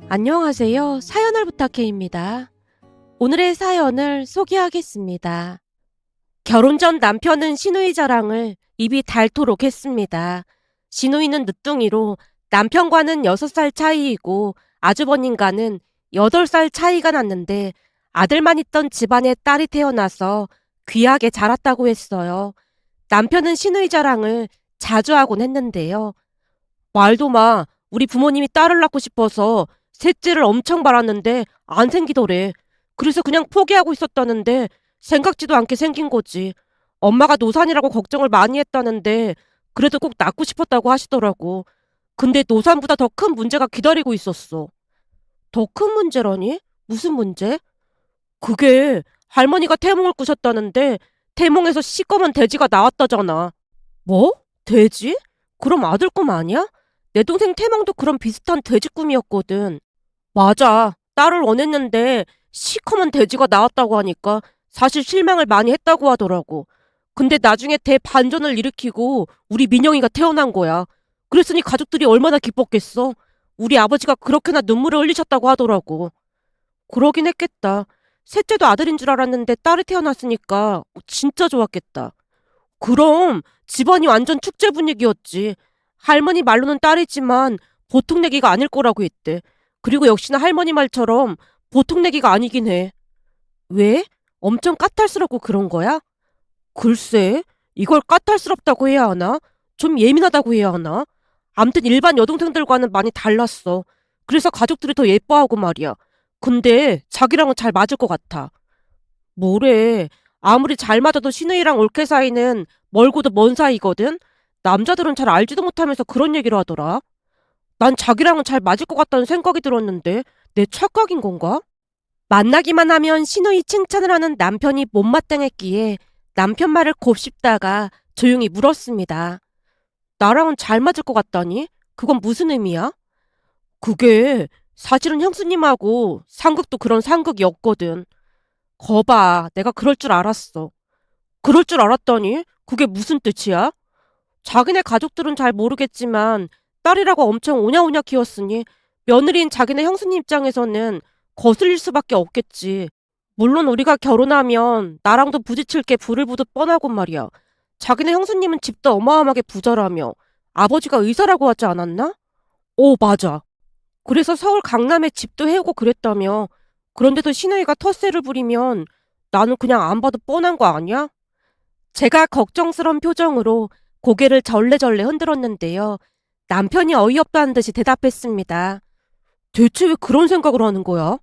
안녕하세요. 사연을 부탁해입니다. 오늘의 사연을 소개하겠습니다. 결혼 전 남편은 시누이 자랑을 입이 닳도록 했습니다. 시누이는 늦둥이로 남편과는 6살 차이이고 아주버님과는 8살 차이가 났는데 아들만 있던 집안에 딸이 태어나서 귀하게 자랐다고 했어요. 남편은 시누이 자랑을 자주 하곤 했는데요. 말도 마. 우리 부모님이 딸을 낳고 싶어서 셋째를 엄청 바랐는데 안 생기더래. 그래서 그냥 포기하고 있었다는데 생각지도 않게 생긴 거지. 엄마가 노산이라고 걱정을 많이 했다는데 그래도 꼭 낳고 싶었다고 하시더라고. 근데 노산보다 더 큰 문제가 기다리고 있었어. 더 큰 문제라니? 무슨 문제? 그게 할머니가 태몽을 꾸셨다는데 태몽에서 시꺼먼 돼지가 나왔다잖아. 뭐? 돼지? 그럼 아들 꿈 아니야? 내 동생 태몽도 그런 비슷한 돼지 꿈이었거든. 맞아. 딸을 원했는데 시커먼 돼지가 나왔다고 하니까 사실 실망을 많이 했다고 하더라고. 근데 나중에 대반전을 일으키고 우리 민영이가 태어난 거야. 그랬으니 가족들이 얼마나 기뻤겠어. 우리 아버지가 그렇게나 눈물을 흘리셨다고 하더라고. 그러긴 했겠다. 셋째도 아들인 줄 알았는데 딸이 태어났으니까 진짜 좋았겠다. 그럼 집안이 완전 축제 분위기였지. 할머니 말로는 딸이지만 보통 내기가 아닐 거라고 했대. 그리고 역시나 할머니 말처럼 보통 내기가 아니긴 해. 왜? 엄청 까탈스럽고 그런 거야? 글쎄, 이걸 까탈스럽다고 해야 하나? 좀 예민하다고 해야 하나? 암튼 일반 여동생들과는 많이 달랐어. 그래서 가족들이 더 예뻐하고 말이야. 근데 자기랑은 잘 맞을 것 같아. 뭐래. 아무리 잘 맞아도 신우이랑 올케 사이는 멀고도 먼 사이거든? 남자들은 잘 알지도 못하면서 그런 얘기를 하더라. 난 자기랑은 잘 맞을 것 같다는 생각이 들었는데 내 착각인 건가? 만나기만 하면 신우이 칭찬을 하는 남편이 못마땅했기에 남편 말을 곱씹다가 조용히 물었습니다. 나랑은 잘 맞을 것 같다니? 그건 무슨 의미야? 그게 사실은 형수님하고 상극도 그런 상극이었거든. 거봐, 내가 그럴 줄 알았어. 그럴 줄 알았더니 그게 무슨 뜻이야? 자기네 가족들은 잘 모르겠지만 딸이라고 엄청 오냐오냐 키웠으니 며느리인 자기네 형수님 입장에서는 거슬릴 수밖에 없겠지. 물론 우리가 결혼하면 나랑도 부딪힐 게 불을 보듯 뻔하고 말이야. 자기네 형수님은 집도 어마어마하게 부자라며 아버지가 의사라고 하지 않았나? 오, 맞아. 그래서 서울 강남에 집도 해오고 그랬다며. 그런데도 시누이가 텃세를 부리면 나는 그냥 안 봐도 뻔한 거 아니야? 제가 걱정스런 표정으로 고개를 절레절레 흔들었는데요. 남편이 어이없다는 듯이 대답했습니다. 대체 왜 그런 생각을 하는 거야?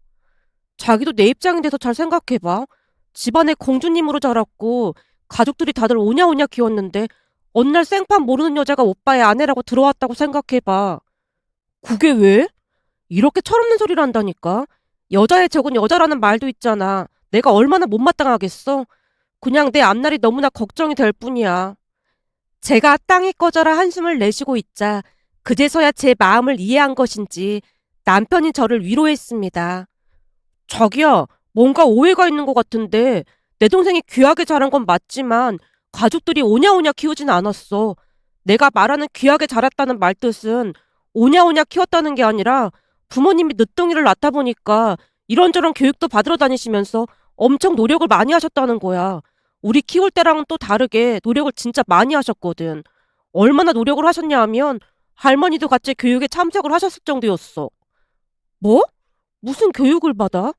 자기도 내 입장이 돼서 잘 생각해봐. 집안에 공주님으로 자랐고 가족들이 다들 오냐오냐 키웠는데 어느 날 생판 모르는 여자가 오빠의 아내라고 들어왔다고 생각해봐. 그게 왜? 이렇게 철없는 소리를 한다니까. 여자의 적은 여자라는 말도 있잖아. 내가 얼마나 못마땅하겠어? 그냥 내 앞날이 너무나 걱정이 될 뿐이야. 제가 땅에 꺼져라 한숨을 내쉬고 있자 그제서야 제 마음을 이해한 것인지 남편이 저를 위로했습니다. 자기야, 뭔가 오해가 있는 것 같은데 내 동생이 귀하게 자란 건 맞지만 가족들이 오냐오냐 키우진 않았어. 내가 말하는 귀하게 자랐다는 말 뜻은 오냐오냐 키웠다는 게 아니라 부모님이 늦둥이를 낳다 보니까 이런저런 교육도 받으러 다니시면서 엄청 노력을 많이 하셨다는 거야. 우리 키울 때랑은 또 다르게 노력을 진짜 많이 하셨거든. 얼마나 노력을 하셨냐 하면 할머니도 같이 교육에 참석을 하셨을 정도였어. 뭐? 무슨 교육을 받아?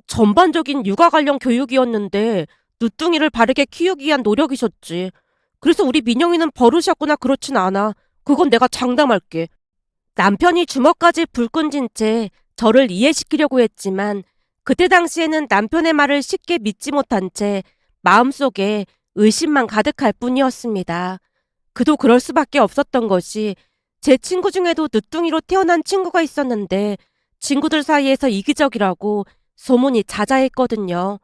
전반적인 육아 관련 교육이었는데 늦둥이를 바르게 키우기 위한 노력이셨지. 그래서 우리 민영이는 버릇이었구나 그렇진 않아. 그건 내가 장담할게. 남편이 주먹까지 불 끈진 채 저를 이해시키려고 했지만 그때 당시에는 남편의 말을 쉽게 믿지 못한 채 마음속에 의심만 가득할 뿐이었습니다. 그도 그럴 수밖에 없었던 것이 제 친구 중에도 늦둥이로 태어난 친구가 있었는데 친구들 사이에서 이기적이라고 소문이 자자했거든요.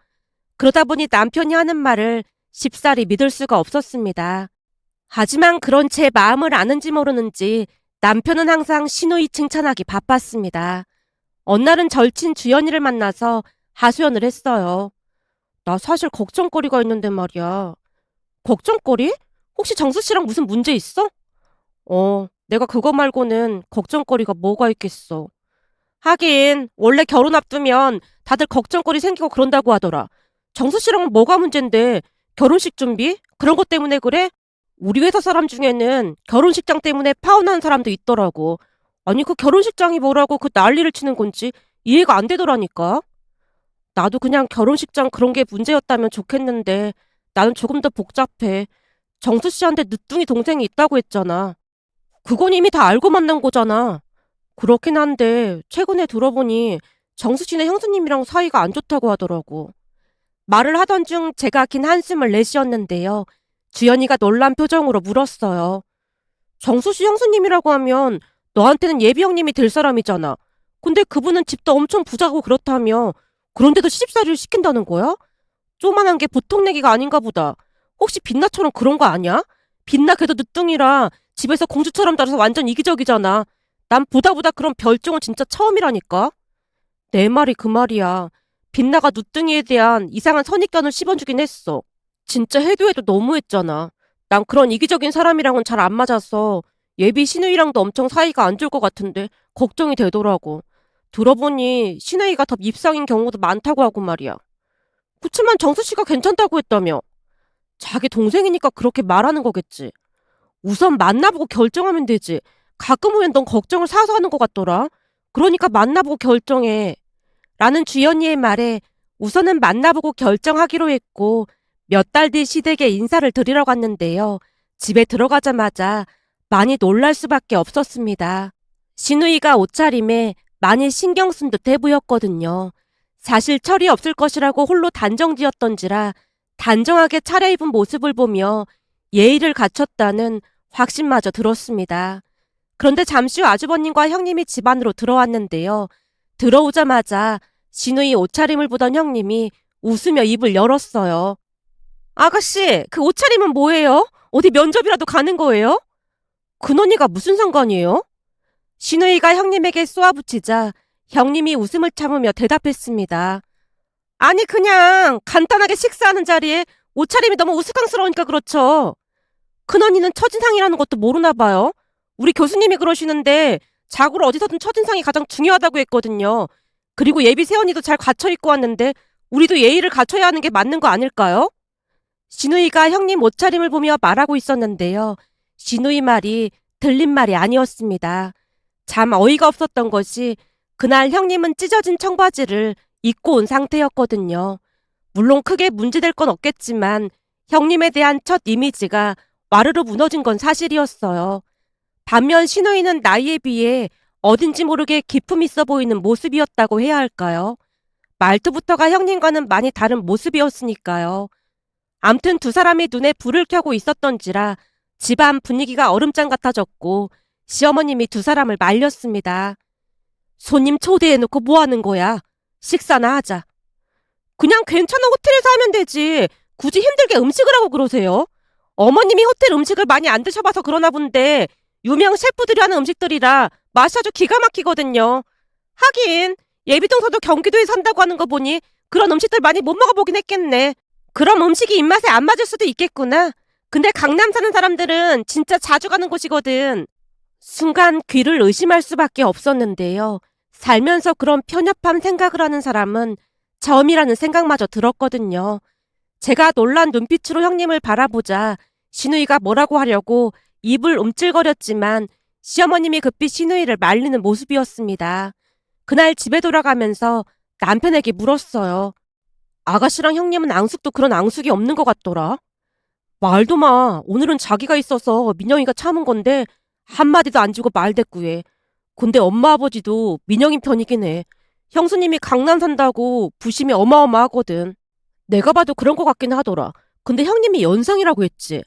그러다 보니 남편이 하는 말을 쉽사리 믿을 수가 없었습니다. 하지만 그런 제 마음을 아는지 모르는지 남편은 항상 시누이 칭찬하기 바빴습니다. 어느 날은 절친 주연이를 만나서 하소연을 했어요. 나 사실 걱정거리가 있는데 말이야. 걱정거리? 혹시 정수 씨랑 무슨 문제 있어? 내가 그거 말고는 걱정거리가 뭐가 있겠어. 하긴 원래 결혼 앞두면 다들 걱정거리 생기고 그런다고 하더라. 정수 씨랑은 뭐가 문제인데 결혼식 준비? 그런 것 때문에 그래? 우리 회사 사람 중에는 결혼식장 때문에 파혼한 사람도 있더라고. 아니 그 결혼식장이 뭐라고 그 난리를 치는 건지 이해가 안 되더라니까. 나도 그냥 결혼식장 그런 게 문제였다면 좋겠는데 나는 조금 더 복잡해. 정수 씨한테 늦둥이 동생이 있다고 했잖아. 그건 이미 다 알고 만난 거잖아. 그렇긴 한데 최근에 들어보니 정수 씨네 형수님이랑 사이가 안 좋다고 하더라고. 말을 하던 중 제가 긴 한숨을 내쉬었는데요. 주연이가 놀란 표정으로 물었어요. 정수 씨 형수님이라고 하면 너한테는 예비 형님이 될 사람이잖아. 근데 그분은 집도 엄청 부자고 그렇다며 그런데도 시집살이를 시킨다는 거야? 쪼만한 게 보통 내기가 아닌가 보다. 혹시 빛나처럼 그런 거 아니야? 빛나 걔도 늦둥이라 집에서 공주처럼 자라서 완전 이기적이잖아. 난 보다 그런 별종은 진짜 처음이라니까. 내 말이 그 말이야. 빛나가 누뚱이에 대한 이상한 선입견을 씹어주긴 했어. 진짜 해도 너무했잖아. 난 그런 이기적인 사람이랑은 잘 안 맞아서 예비 신우이랑도 엄청 사이가 안 좋을 것 같은데 걱정이 되더라고. 들어보니 신우이가 더 밉상인 경우도 많다고 하고 말이야. 그치만 정수 씨가 괜찮다고 했다며. 자기 동생이니까 그렇게 말하는 거겠지. 우선 만나보고 결정하면 되지. 가끔 오면 넌 걱정을 사서 하는 것 같더라. 그러니까 만나보고 결정해. 라는 주연이의 말에 우선은 만나보고 결정하기로 했고 몇 달 뒤 시댁에 인사를 드리러 갔는데요. 집에 들어가자마자 많이 놀랄 수밖에 없었습니다. 신우이가 옷차림에 많이 신경 쓴 듯해 보였거든요. 사실 철이 없을 것이라고 홀로 단정지었던지라 단정하게 차려입은 모습을 보며 예의를 갖췄다는 확신마저 들었습니다. 그런데 잠시 후 아주버님과 형님이 집 안으로 들어왔는데요. 들어오자마자 신우이 옷차림을 보던 형님이 웃으며 입을 열었어요. 아가씨, 그 옷차림은 뭐예요? 어디 면접이라도 가는 거예요? 큰언니가 무슨 상관이에요? 신우이가 형님에게 쏘아붙이자 형님이 웃음을 참으며 대답했습니다. 아니 그냥 간단하게 식사하는 자리에 옷차림이 너무 우스꽝스러우니까 그렇죠. 큰언니는 첫인상이라는 것도 모르나 봐요. 우리 교수님이 그러시는데 자고로 어디서든 첫인상이 가장 중요하다고 했거든요. 그리고 예비 세연이도 잘 갖춰 입고 왔는데 우리도 예의를 갖춰야 하는 게 맞는 거 아닐까요? 진우이가 형님 옷차림을 보며 말하고 있었는데요. 진우이 말이 들린 말이 아니었습니다. 참 어이가 없었던 것이 그날 형님은 찢어진 청바지를 입고 온 상태였거든요. 물론 크게 문제될 건 없겠지만 형님에 대한 첫 이미지가 와르르 무너진 건 사실이었어요. 반면 신우이는 나이에 비해 어딘지 모르게 기품 있어 보이는 모습이었다고 해야 할까요? 말투부터가 형님과는 많이 다른 모습이었으니까요. 암튼 두 사람이 눈에 불을 켜고 있었던지라 집안 분위기가 얼음장 같아졌고 시어머님이 두 사람을 말렸습니다. 손님 초대해놓고 뭐 하는 거야? 식사나 하자. 그냥 괜찮은 호텔에서 하면 되지. 굳이 힘들게 음식을 하고 그러세요? 어머님이 호텔 음식을 많이 안 드셔봐서 그러나 본데 유명 셰프들이 하는 음식들이라 맛이 아주 기가 막히거든요. 하긴 예비동서도 경기도에 산다고 하는 거 보니 그런 음식들 많이 못 먹어보긴 했겠네. 그럼 음식이 입맛에 안 맞을 수도 있겠구나. 근데 강남 사는 사람들은 진짜 자주 가는 곳이거든. 순간 귀를 의심할 수밖에 없었는데요. 살면서 그런 편협한 생각을 하는 사람은 처음이라는 생각마저 들었거든요. 제가 놀란 눈빛으로 형님을 바라보자 신우이가 뭐라고 하려고 입을 움찔거렸지만 시어머님이 급히 신우이를 말리는 모습이었습니다. 그날 집에 돌아가면서 남편에게 물었어요. 아가씨랑 형님은 앙숙도 그런 앙숙이 없는 것 같더라. 말도 마. 오늘은 자기가 있어서 민영이가 참은 건데 한마디도 안 주고 말대꾸해. 근데 엄마 아버지도 민영이 편이긴 해. 형수님이 강남 산다고 부심이 어마어마하거든. 내가 봐도 그런 것 같긴 하더라. 근데 형님이 연상이라고 했지.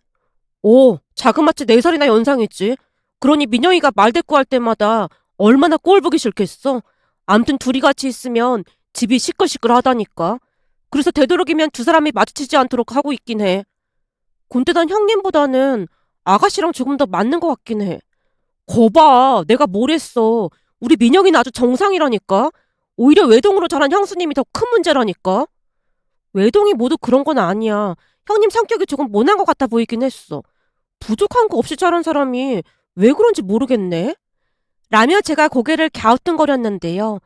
오, 자그마치 4살이나 연상했지. 그러니 민영이가 말대꾸할 때마다 얼마나 꼴 보기 싫겠어. 암튼 둘이 같이 있으면 집이 시끌시끌하다니까. 그래서 되도록이면 두 사람이 마주치지 않도록 하고 있긴 해. 근데 난 형님보다는 아가씨랑 조금 더 맞는 것 같긴 해. 거봐, 내가 뭘 했어. 우리 민영이는 아주 정상이라니까. 오히려 외동으로 자란 형수님이 더 큰 문제라니까. 외동이 모두 그런 건 아니야. 형님 성격이 조금 모난 것 같아 보이긴 했어. 부족한 거 없이 자란 사람이 왜 그런지 모르겠네. 라며 제가 고개를 갸우뚱거렸는데요.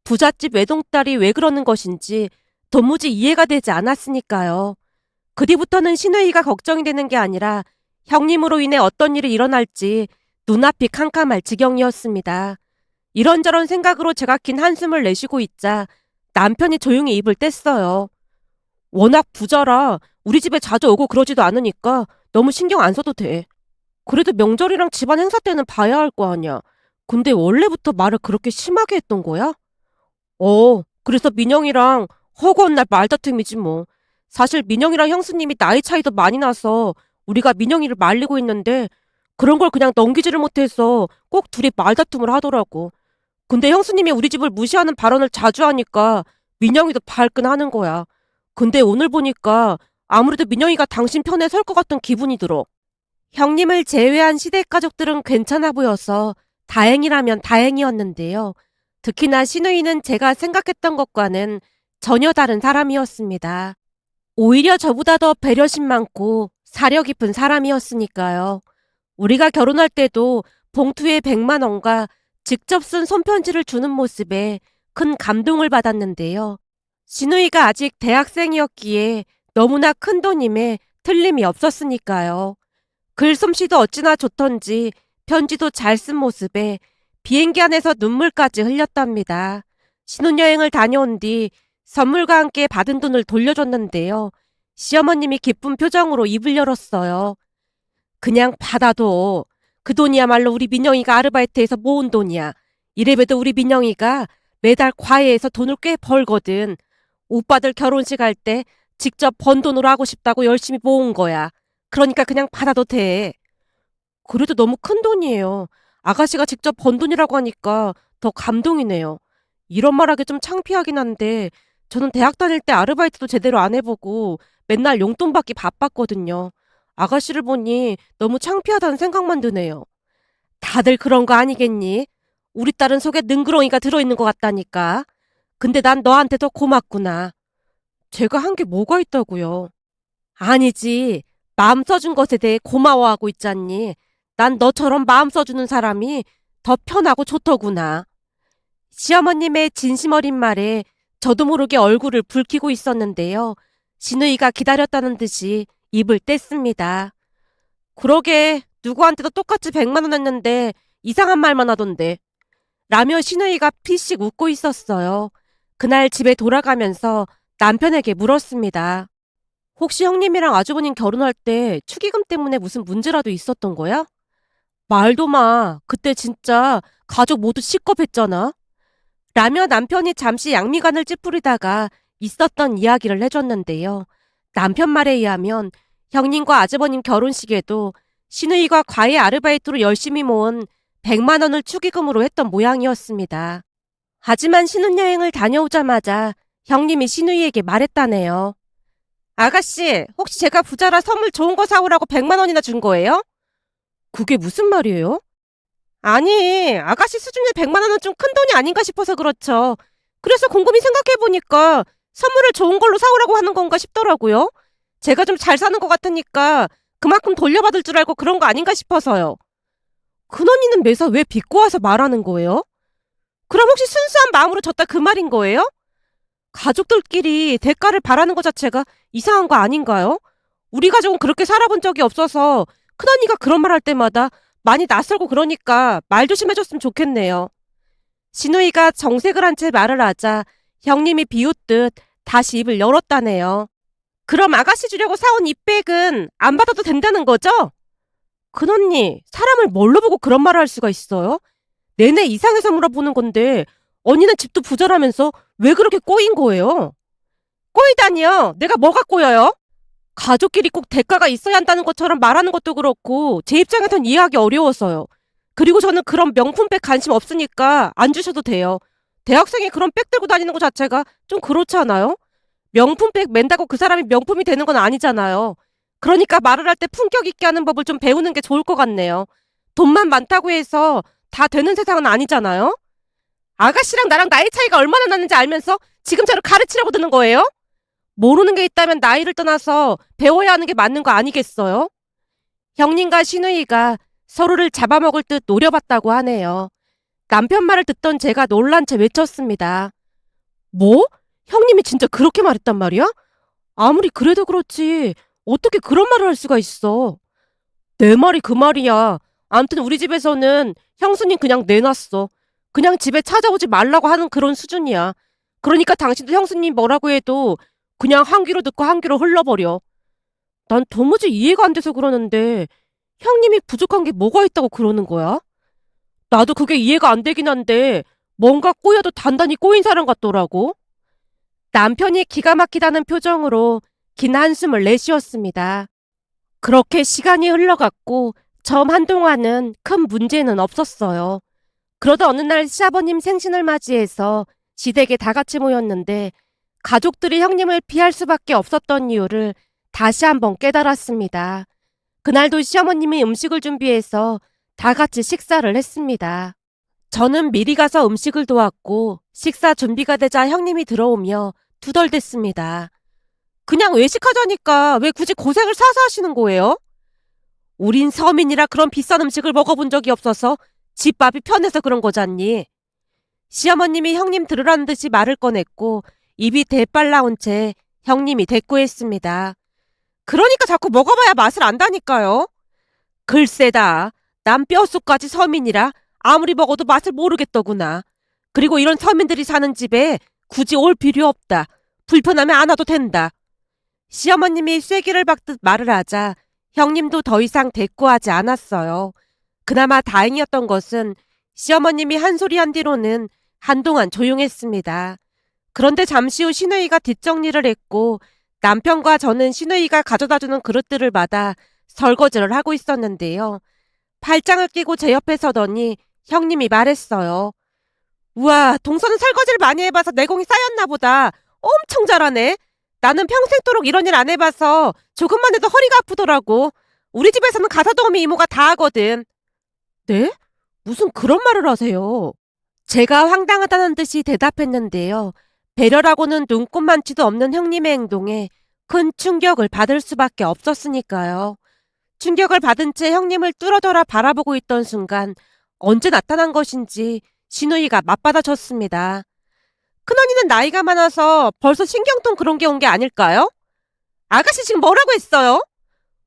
부잣집 외동딸이 왜 그러는 것인지 도무지 이해가 되지 않았으니까요. 그 뒤부터는 시누이가 걱정이 되는 게 아니라 형님으로 인해 어떤 일이 일어날지 눈앞이 캄캄할 지경이었습니다. 이런저런 생각으로 제가 긴 한숨을 내쉬고 있자 남편이 조용히 입을 뗐어요. 워낙 부자라 우리 집에 자주 오고 그러지도 않으니까 너무 신경 안 써도 돼. 그래도 명절이랑 집안 행사 때는 봐야 할 거 아니야. 근데 원래부터 말을 그렇게 심하게 했던 거야? 그래서 민영이랑 허구한 날 말다툼이지 뭐. 사실 민영이랑 형수님이 나이 차이도 많이 나서 우리가 민영이를 말리고 있는데 그런 걸 그냥 넘기지를 못해서 꼭 둘이 말다툼을 하더라고. 근데 형수님이 우리 집을 무시하는 발언을 자주 하니까 민영이도 발끈하는 거야. 근데 오늘 보니까 아무래도 민영이가 당신 편에 설 것 같은 기분이 들어. 형님을 제외한 시댁 가족들은 괜찮아 보여서 다행이라면 다행이었는데요. 특히나 시누이는 제가 생각했던 것과는 전혀 다른 사람이었습니다. 오히려 저보다 더 배려심 많고 사려 깊은 사람이었으니까요. 우리가 결혼할 때도 봉투에 100만 원과 직접 쓴 손편지를 주는 모습에 큰 감동을 받았는데요. 시누이가 아직 대학생이었기에 너무나 큰 돈임에 틀림이 없었으니까요. 글솜씨도 어찌나 좋던지 편지도 잘 쓴 모습에 비행기 안에서 눈물까지 흘렸답니다. 신혼여행을 다녀온 뒤 선물과 함께 받은 돈을 돌려줬는데요. 시어머님이 기쁜 표정으로 입을 열었어요. 그냥 받아도 그 돈이야말로 우리 민영이가 아르바이트해서 모은 돈이야. 이래봬도 우리 민영이가 매달 과외에서 돈을 꽤 벌거든. 오빠들 결혼식 할 때 직접 번 돈으로 하고 싶다고 열심히 모은 거야. 그러니까 그냥 받아도 돼. 그래도 너무 큰 돈이에요. 아가씨가 직접 번 돈이라고 하니까 더 감동이네요. 이런 말하기 좀 창피하긴 한데 저는 대학 다닐 때 아르바이트도 제대로 안 해보고 맨날 용돈 받기 바빴거든요. 아가씨를 보니 너무 창피하다는 생각만 드네요. 다들 그런 거 아니겠니? 우리 딸은 속에 능구렁이가 들어있는 것 같다니까. 근데 난 너한테 더 고맙구나. 제가 한 게 뭐가 있다고요? 아니지. 마음 써준 것에 대해 고마워하고 있잖니. 난 너처럼 마음 써주는 사람이 더 편하고 좋더구나. 시어머님의 진심 어린 말에 저도 모르게 얼굴을 붉히고 있었는데요. 시누이가 기다렸다는 듯이 입을 뗐습니다. 그러게 누구한테도 똑같이 100만 원 했는데 이상한 말만 하던데. 라며 시누이가 피식 웃고 있었어요. 그날 집에 돌아가면서 남편에게 물었습니다. 혹시 형님이랑 아주버님 결혼할 때 축의금 때문에 무슨 문제라도 있었던 거야? 말도 마. 그때 진짜 가족 모두 식겁했잖아. 라며 남편이 잠시 양미간을 찌푸리다가 있었던 이야기를 해줬는데요. 남편 말에 의하면 형님과 아주버님 결혼식에도 시누이가 과외 아르바이트로 열심히 모은 100만 원을 축의금으로 했던 모양이었습니다. 하지만 신혼여행을 다녀오자마자 형님이 시누이에게 말했다네요. 아가씨, 혹시 제가 부자라 선물 좋은 거 사오라고 100만 원이나 준 거예요? 그게 무슨 말이에요? 아니, 아가씨 수준의 100만 원은 좀 큰 돈이 아닌가 싶어서 그렇죠. 그래서 곰곰이 생각해보니까 선물을 좋은 걸로 사오라고 하는 건가 싶더라고요. 제가 좀 잘 사는 것 같으니까 그만큼 돌려받을 줄 알고 그런 거 아닌가 싶어서요. 큰언니는 매사 왜 빚고 와서 말하는 거예요? 그럼 혹시 순수한 마음으로 줬다 그 말인 거예요? 가족들끼리 대가를 바라는 것 자체가 이상한 거 아닌가요? 우리 가족은 그렇게 살아본 적이 없어서 큰언니가 그런 말 할 때마다 많이 낯설고 그러니까 말 조심해줬으면 좋겠네요. 시누이가 정색을 한 채 말을 하자 형님이 비웃듯 다시 입을 열었다네요. 그럼 아가씨 주려고 사온 이 백은 안 받아도 된다는 거죠? 큰언니, 사람을 뭘로 보고 그런 말을 할 수가 있어요? 내내 이상해서 물어보는 건데 언니는 집도 부자라면서 왜 그렇게 꼬인 거예요? 꼬이다니요? 내가 뭐가 꼬여요? 가족끼리 꼭 대가가 있어야 한다는 것처럼 말하는 것도 그렇고 제 입장에선 이해하기 어려워서요. 그리고 저는 그런 명품백 관심 없으니까 안 주셔도 돼요. 대학생이 그런 백 들고 다니는 것 자체가 좀 그렇지 않아요? 명품백 맨다고 그 사람이 명품이 되는 건 아니잖아요. 그러니까 말을 할 때 품격 있게 하는 법을 좀 배우는 게 좋을 것 같네요. 돈만 많다고 해서 다 되는 세상은 아니잖아요? 아가씨랑 나랑 나이 차이가 얼마나 나는지 알면서 지금 저를 가르치려고 드는 거예요? 모르는 게 있다면 나이를 떠나서 배워야 하는 게 맞는 거 아니겠어요? 형님과 시누이가 서로를 잡아먹을 듯 노려봤다고 하네요. 남편 말을 듣던 제가 놀란 채 외쳤습니다. 뭐? 형님이 진짜 그렇게 말했단 말이야? 아무리 그래도 그렇지. 어떻게 그런 말을 할 수가 있어? 내 말이 그 말이야. 암튼 우리 집에서는 형수님 그냥 내놨어. 그냥 집에 찾아오지 말라고 하는 그런 수준이야. 그러니까 당신도 형수님 뭐라고 해도 그냥 한 귀로 듣고 한 귀로 흘러버려. 난 도무지 이해가 안 돼서 그러는데 형님이 부족한 게 뭐가 있다고 그러는 거야? 나도 그게 이해가 안 되긴 한데 뭔가 꼬여도 단단히 꼬인 사람 같더라고. 남편이 기가 막히다는 표정으로 긴 한숨을 내쉬었습니다. 그렇게 시간이 흘러갔고 처음 한동안은 큰 문제는 없었어요. 그러다 어느 날 시아버님 생신을 맞이해서 시댁에 다 같이 모였는데 가족들이 형님을 피할 수밖에 없었던 이유를 다시 한번 깨달았습니다. 그날도 시어머님이 음식을 준비해서 다 같이 식사를 했습니다. 저는 미리 가서 음식을 도왔고 식사 준비가 되자 형님이 들어오며 투덜댔습니다. 그냥 외식하자니까 왜 굳이 고생을 사서 하시는 거예요? 우린 서민이라 그런 비싼 음식을 먹어본 적이 없어서 집밥이 편해서 그런 거잖니. 시어머님이 형님 들으라는 듯이 말을 꺼냈고 입이 대빨 나온 채 형님이 대꾸했습니다. 그러니까 자꾸 먹어봐야 맛을 안다니까요. 글쎄다. 난 뼛속까지 서민이라 아무리 먹어도 맛을 모르겠더구나. 그리고 이런 서민들이 사는 집에 굳이 올 필요 없다. 불편하면 안 와도 된다. 시어머님이 쐐기를 박듯 말을 하자 형님도 더 이상 대꾸하지 않았어요. 그나마 다행이었던 것은 시어머님이 한 소리 한 뒤로는 한동안 조용했습니다. 그런데 잠시 후 시누이가 뒷정리를 했고 남편과 저는 시누이가 가져다주는 그릇들을 받아 설거지를 하고 있었는데요. 팔짱을 끼고 제 옆에 서더니 형님이 말했어요. 우와, 동서는 설거지를 많이 해봐서 내공이 쌓였나 보다. 엄청 잘하네. 나는 평생도록 이런 일 안 해봐서 조금만 해도 허리가 아프더라고. 우리 집에서는 가사도우미 이모가 다 하거든. 네? 무슨 그런 말을 하세요? 제가 황당하다는 듯이 대답했는데요. 배려라고는 눈꼽만치도 없는 형님의 행동에 큰 충격을 받을 수밖에 없었으니까요. 충격을 받은 채 형님을 뚫어져라 바라보고 있던 순간 언제 나타난 것인지 시누이가 맞받아쳤습니다. 큰언니는 나이가 많아서 벌써 신경통 그런 게 온 게 아닐까요? 아가씨 지금 뭐라고 했어요?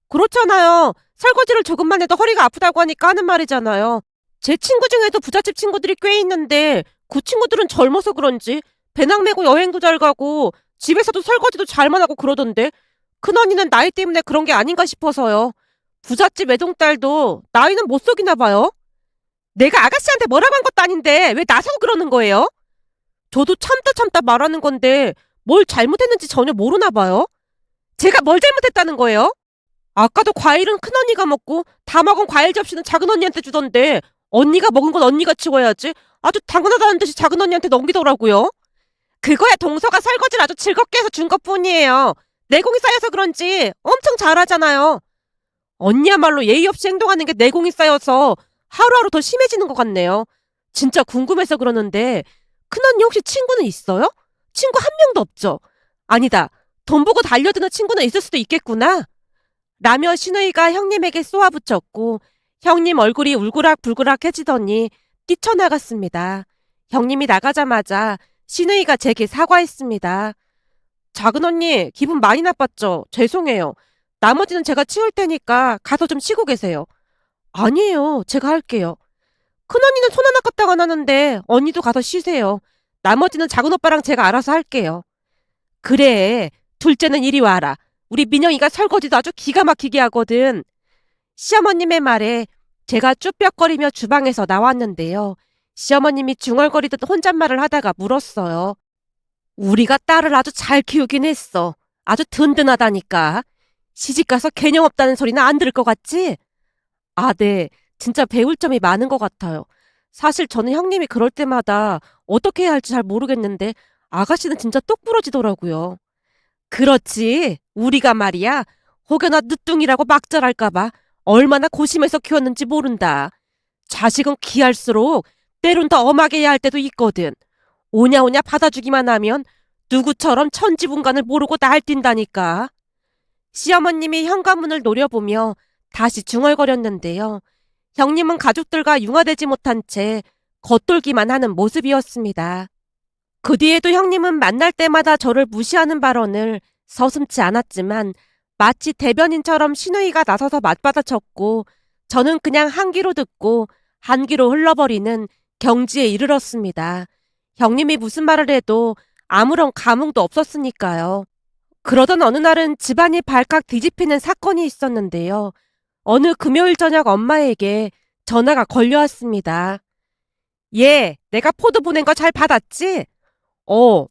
그렇잖아요. 설거지를 조금만 해도 허리가 아프다고 하니까 하는 말이잖아요. 제 친구 중에도 부잣집 친구들이 꽤 있는데 그 친구들은 젊어서 그런지 배낭 메고 여행도 잘 가고 집에서도 설거지도 잘만 하고 그러던데 큰언니는 나이 때문에 그런 게 아닌가 싶어서요. 부잣집 외동딸도 나이는 못 속이나 봐요. 내가 아가씨한테 뭐라고 한 것도 아닌데 왜 나서고 그러는 거예요? 저도 참다 참다 말하는 건데 뭘 잘못했는지 전혀 모르나 봐요. 제가 뭘 잘못했다는 거예요? 아까도 과일은 큰언니가 먹고 다 먹은 과일 접시는 작은언니한테 주던데 언니가 먹은 건 언니가 치워야지. 아주 당연하다는 듯이 작은언니한테 넘기더라고요. 그거야 동서가 설거지를 아주 즐겁게 해서 준 것뿐이에요. 내공이 쌓여서 그런지 엄청 잘하잖아요. 언니야말로 예의 없이 행동하는 게 내공이 쌓여서 하루하루 더 심해지는 것 같네요. 진짜 궁금해서 그러는데 큰언니 혹시 친구는 있어요? 친구 한 명도 없죠? 아니다. 돈 보고 달려드는 친구는 있을 수도 있겠구나. 라며 시누이가 형님에게 쏘아붙였고 형님 얼굴이 울그락불그락해지더니 뛰쳐나갔습니다. 형님이 나가자마자 시누이가 제게 사과했습니다. 작은언니 기분 많이 나빴죠? 죄송해요. 나머지는 제가 치울 테니까 가서 좀 쉬고 계세요. 아니에요. 제가 할게요. 큰언니는 손 하나 까딱 안 하는데 언니도 가서 쉬세요. 나머지는 작은 오빠랑 제가 알아서 할게요. 그래. 둘째는 이리 와라. 우리 민영이가 설거지도 아주 기가 막히게 하거든. 시어머님의 말에 제가 쭈뼛거리며 주방에서 나왔는데요. 시어머님이 중얼거리듯 혼잣말을 하다가 물었어요. 우리가 딸을 아주 잘 키우긴 했어. 아주 든든하다니까. 시집가서 개념 없다는 소리는 안 들을 것 같지? 아, 네. 진짜 배울 점이 많은 것 같아요. 사실 저는 형님이 그럴 때마다 어떻게 해야 할지 잘 모르겠는데 아가씨는 진짜 똑 부러지더라고요. 그렇지. 우리가 말이야. 혹여나 늦둥이라고 막잘할까봐 얼마나 고심해서 키웠는지 모른다. 자식은 귀할수록 때론 더 엄하게 해야 할 때도 있거든. 오냐오냐 받아주기만 하면 누구처럼 천지분간을 모르고 날뛴다니까. 시어머님이 현관문을 노려보며 다시 중얼거렸는데요. 형님은 가족들과 융화되지 못한 채 겉돌기만 하는 모습이었습니다. 그 뒤에도 형님은 만날 때마다 저를 무시하는 발언을 서슴지 않았지만 마치 대변인처럼 시누이가 나서서 맞받아쳤고 저는 그냥 한 귀로 듣고 한 귀로 흘러버리는 경지에 이르렀습니다. 형님이 무슨 말을 해도 아무런 감흥도 없었으니까요. 그러던 어느 날은 집안이 발칵 뒤집히는 사건이 있었는데요. 어느 금요일 저녁 엄마에게 전화가 걸려왔습니다. 얘, 내가 포도 보낸 거 잘 받았지?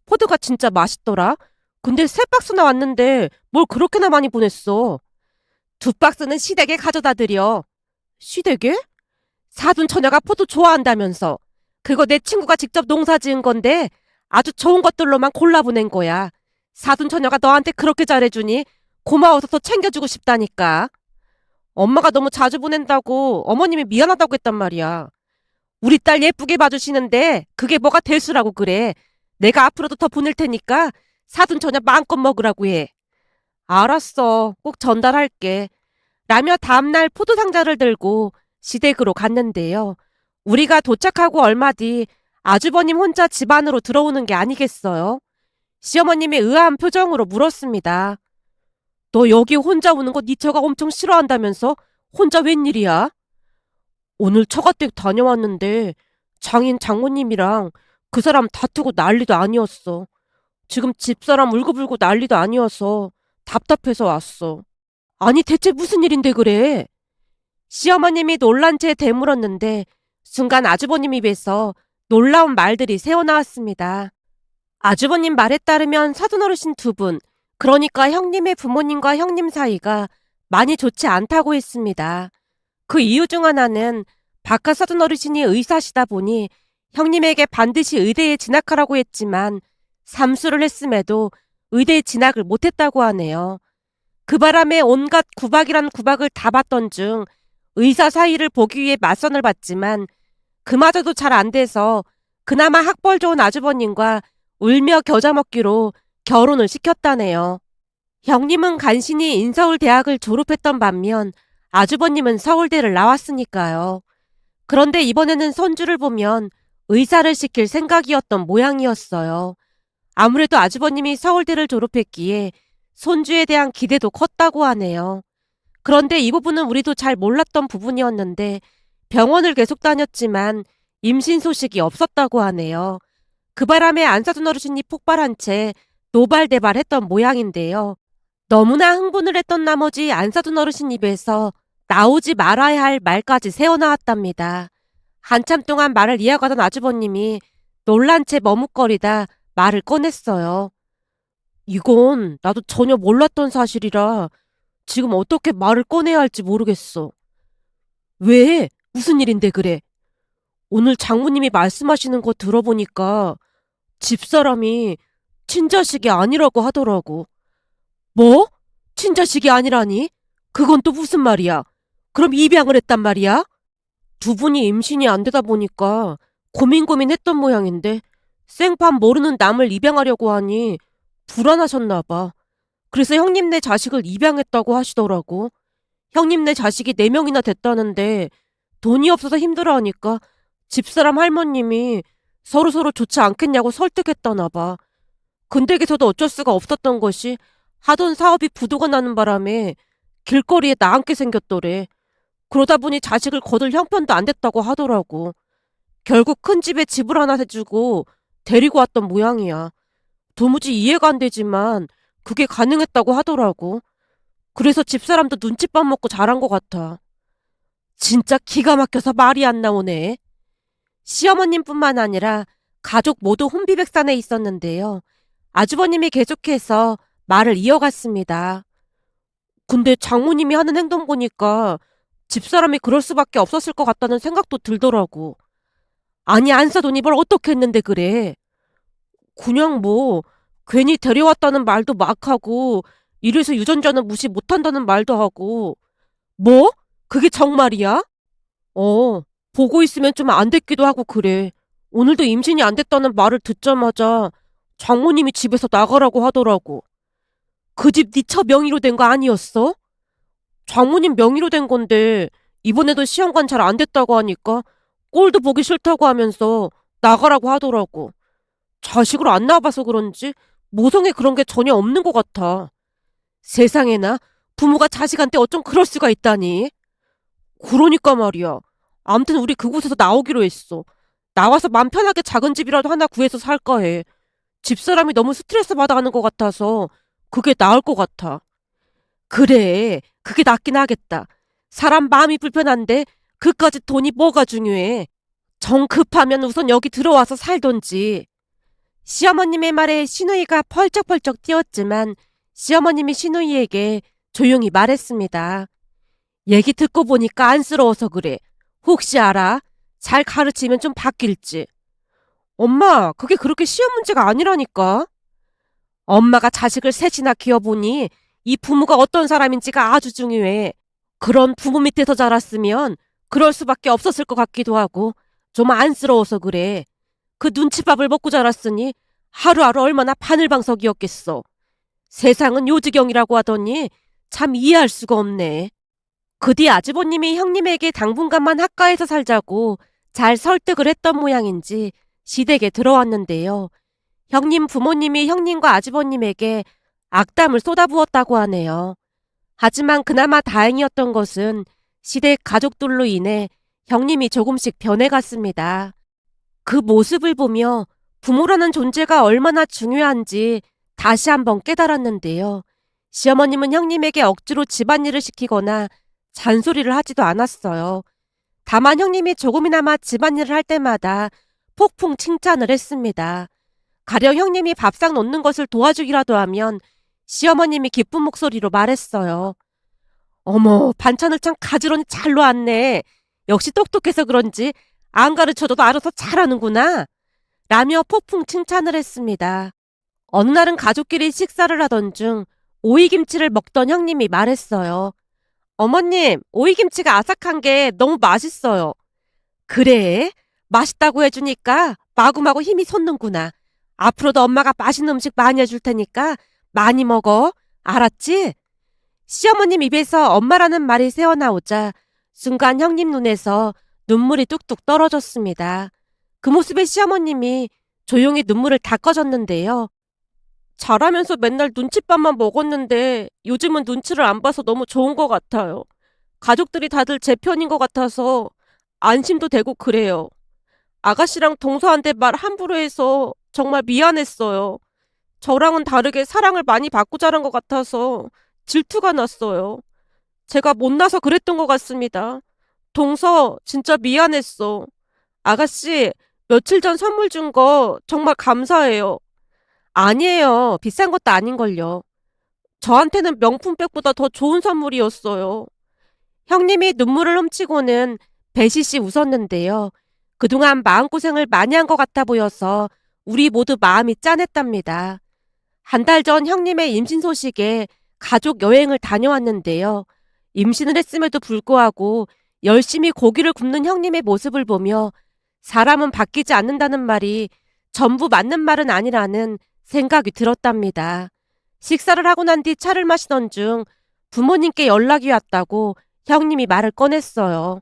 포도가 진짜 맛있더라. 근데 3박스나 왔는데 뭘 그렇게나 많이 보냈어. 2박스는 시댁에 가져다 드려. 시댁에? 사돈 처녀가 포도 좋아한다면서. 그거 내 친구가 직접 농사 지은 건데 아주 좋은 것들로만 골라 보낸 거야. 사돈 처녀가 너한테 그렇게 잘해주니 고마워서 더 챙겨주고 싶다니까. 엄마가 너무 자주 보낸다고 어머님이 미안하다고 했단 말이야. 우리 딸 예쁘게 봐주시는데 그게 뭐가 될수라고 그래. 내가 앞으로도 더 보낼 테니까 사돈 처녀 마음껏 먹으라고 해. 알았어. 꼭 전달할게. 라며 다음날 포도 상자를 들고 시댁으로 갔는데요. 우리가 도착하고 얼마 뒤 아주버님 혼자 집 안으로 들어오는 게 아니겠어요? 시어머님이 의아한 표정으로 물었습니다. 너 여기 혼자 오는 거 네 처가 엄청 싫어한다면서? 혼자 웬일이야? 오늘 처가댁 다녀왔는데 장인 장모님이랑 그 사람 다투고 난리도 아니었어. 지금 집사람 울고불고 난리도 아니어서 답답해서 왔어. 아니 대체 무슨 일인데 그래? 시어머님이 놀란 채 되물었는데 순간 아주버님 입에서 놀라운 말들이 새어나왔습니다. 아주버님 말에 따르면 사돈어르신 2분, 그러니까 형님의 부모님과 형님 사이가 많이 좋지 않다고 했습니다. 그 이유 중 하나는 박하 사돈어르신이 의사시다 보니 형님에게 반드시 의대에 진학하라고 했지만 삼수를 했음에도 의대에 진학을 못했다고 하네요. 그 바람에 온갖 구박이란 구박을 다 받던 중 의사 사이를 보기 위해 맞선을 봤지만 그마저도 잘 안 돼서 그나마 학벌 좋은 아주버님과 울며 겨자 먹기로 결혼을 시켰다네요. 형님은 간신히 인서울대학을 졸업했던 반면 아주버님은 서울대를 나왔으니까요. 그런데 이번에는 손주를 보면 의사를 시킬 생각이었던 모양이었어요. 아무래도 아주버님이 서울대를 졸업했기에 손주에 대한 기대도 컸다고 하네요. 그런데 이 부분은 우리도 잘 몰랐던 부분이었는데 병원을 계속 다녔지만 임신 소식이 없었다고 하네요. 그 바람에 안사돈 어르신이 폭발한 채 노발대발했던 모양인데요. 너무나 흥분을 했던 나머지 안사돈 어르신 입에서 나오지 말아야 할 말까지 새어나왔답니다. 한참 동안 말을 이어가던 아주버님이 놀란 채 머뭇거리다 말을 꺼냈어요. 이건 나도 전혀 몰랐던 사실이라 지금 어떻게 말을 꺼내야 할지 모르겠어. 왜? 무슨 일인데 그래? 오늘 장모님이 말씀하시는 거 들어보니까 집사람이 친자식이 아니라고 하더라고. 뭐? 친자식이 아니라니? 그건 또 무슨 말이야? 그럼 입양을 했단 말이야? 2분이 임신이 안 되다 보니까 고민했던 모양인데 생판 모르는 남을 입양하려고 하니 불안하셨나 봐. 그래서 형님네 자식을 입양했다고 하시더라고. 형님네 자식이 4명이나 됐다는데 돈이 없어서 힘들어하니까 집사람 할머님이 서로서로 좋지 않겠냐고 설득했다나 봐. 근데 댁에서도 어쩔 수가 없었던 것이 하던 사업이 부도가 나는 바람에 길거리에 나앉게 생겼더래. 그러다 보니 자식을 거둘 형편도 안 됐다고 하더라고. 결국 큰 집에 집을 하나 해주고 데리고 왔던 모양이야. 도무지 이해가 안 되지만 그게 가능했다고 하더라고. 그래서 집사람도 눈칫밥 먹고 자란 것 같아. 진짜 기가 막혀서 말이 안 나오네. 시어머님뿐만 아니라 가족 모두 혼비백산에 있었는데요. 아주버님이 계속해서 말을 이어갔습니다. 근데 장모님이 하는 행동 보니까 집사람이 그럴 수밖에 없었을 것 같다는 생각도 들더라고. 아니 안사돈이 뭘 어떻게 했는데 그래. 그냥 뭐 괜히 데려왔다는 말도 막 하고 이래서 유전자는 무시 못한다는 말도 하고. 뭐? 그게 정말이야? 보고 있으면 좀 안 됐기도 하고 그래. 오늘도 임신이 안 됐다는 말을 듣자마자 장모님이 집에서 나가라고 하더라고. 그 집 네 처 명의로 된 거 아니었어? 장모님 명의로 된 건데 이번에도 시험관 잘 안 됐다고 하니까 꼴도 보기 싫다고 하면서 나가라고 하더라고. 자식을 안 낳아봐서 그런지 모성에 그런 게 전혀 없는 것 같아. 세상에나 부모가 자식한테 어쩜 그럴 수가 있다니. 그러니까 말이야. 암튼 우리 그곳에서 나오기로 했어. 나와서 맘 편하게 작은 집이라도 하나 구해서 살까 해. 집사람이 너무 스트레스 받아가는 것 같아서 그게 나을 것 같아. 그래, 그게 낫긴 하겠다. 사람 마음이 불편한데 그까짓 돈이 뭐가 중요해. 정 급하면 우선 여기 들어와서 살던지. 시어머님의 말에 시누이가 펄쩍펄쩍 뛰었지만 시어머님이 시누이에게 조용히 말했습니다. 얘기 듣고 보니까 안쓰러워서 그래. 혹시 알아? 잘 가르치면 좀 바뀔지. 엄마, 그게 그렇게 쉬운 문제가 아니라니까. 엄마가 자식을 셋이나 키워보니 이 부모가 어떤 사람인지가 아주 중요해. 그런 부모 밑에서 자랐으면 그럴 수밖에 없었을 것 같기도 하고 좀 안쓰러워서 그래. 그 눈칫밥을 먹고 자랐으니 하루하루 얼마나 바늘방석이었겠어. 세상은 요지경이라고 하더니 참 이해할 수가 없네. 그 뒤 아주버님이 형님에게 당분간만 학가에서 살자고 잘 설득을 했던 모양인지 시댁에 들어왔는데요. 형님 부모님이 형님과 아주버님에게 악담을 쏟아부었다고 하네요. 하지만 그나마 다행이었던 것은 시댁 가족들로 인해 형님이 조금씩 변해갔습니다. 그 모습을 보며 부모라는 존재가 얼마나 중요한지 다시 한번 깨달았는데요. 시어머님은 형님에게 억지로 집안일을 시키거나 잔소리를 하지도 않았어요. 다만 형님이 조금이나마 집안일을 할 때마다 폭풍 칭찬을 했습니다. 가령 형님이 밥상 놓는 것을 도와주기라도 하면 시어머님이 기쁜 목소리로 말했어요. 어머, 반찬을 참 가지런히 잘 놓았네. 역시 똑똑해서 그런지 안 가르쳐줘도 알아서 잘하는구나. 라며 폭풍 칭찬을 했습니다. 어느 날은 가족끼리 식사를 하던 중 오이김치를 먹던 형님이 말했어요. 어머님, 오이김치가 아삭한 게 너무 맛있어요. 그래? 맛있다고 해주니까 마구마구 힘이 솟는구나. 앞으로도 엄마가 맛있는 음식 많이 해줄 테니까 많이 먹어. 알았지? 시어머님 입에서 엄마라는 말이 새어나오자 순간 형님 눈에서 눈물이 뚝뚝 떨어졌습니다. 그 모습에 시어머님이 조용히 눈물을 닦아줬는데요. 자라면서 맨날 눈칫밥만 먹었는데 요즘은 눈치를 안 봐서 너무 좋은 것 같아요. 가족들이 다들 제 편인 것 같아서 안심도 되고 그래요. 아가씨랑 동서한테 말 함부로 해서 정말 미안했어요. 저랑은 다르게 사랑을 많이 받고 자란 것 같아서 질투가 났어요. 제가 못나서 그랬던 것 같습니다. 동서, 진짜 미안했어. 아가씨, 며칠 전 선물 준 거 정말 감사해요. 아니에요. 비싼 것도 아닌걸요. 저한테는 명품백보다 더 좋은 선물이었어요. 형님이 눈물을 훔치고는 배시시 웃었는데요. 그동안 마음고생을 많이 한 것 같아 보여서 우리 모두 마음이 짠했답니다. 한 달 전 형님의 임신 소식에 가족 여행을 다녀왔는데요. 임신을 했음에도 불구하고 열심히 고기를 굽는 형님의 모습을 보며 사람은 바뀌지 않는다는 말이 전부 맞는 말은 아니라는 생각이 들었답니다. 식사를 하고 난 뒤 차를 마시던 중 부모님께 연락이 왔다고 형님이 말을 꺼냈어요.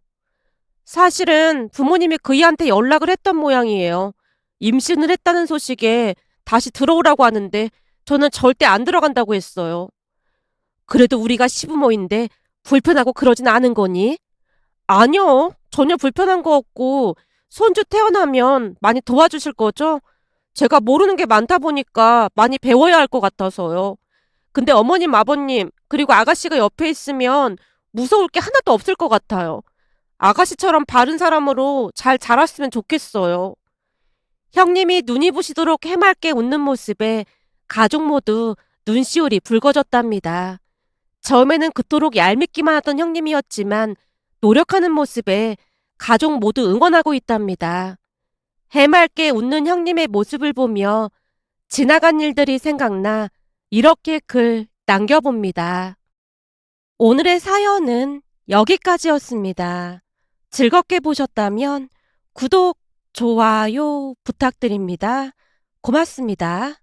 사실은 부모님이 그이한테 연락을 했던 모양이에요. 임신을 했다는 소식에 다시 들어오라고 하는데 저는 절대 안 들어간다고 했어요. 그래도 우리가 시부모인데 불편하고 그러진 않은 거니? 아니요. 전혀 불편한 거 없고 손주 태어나면 많이 도와주실 거죠? 제가 모르는 게 많다 보니까 많이 배워야 할 것 같아서요. 근데 어머님, 아버님, 그리고 아가씨가 옆에 있으면 무서울 게 하나도 없을 것 같아요. 아가씨처럼 바른 사람으로 잘 자랐으면 좋겠어요. 형님이 눈이 부시도록 해맑게 웃는 모습에 가족 모두 눈시울이 붉어졌답니다. 처음에는 그토록 얄밉기만 하던 형님이었지만 노력하는 모습에 가족 모두 응원하고 있답니다. 해맑게 웃는 형님의 모습을 보며 지나간 일들이 생각나 이렇게 글 남겨봅니다. 오늘의 사연은 여기까지였습니다. 즐겁게 보셨다면 구독, 좋아요 부탁드립니다. 고맙습니다.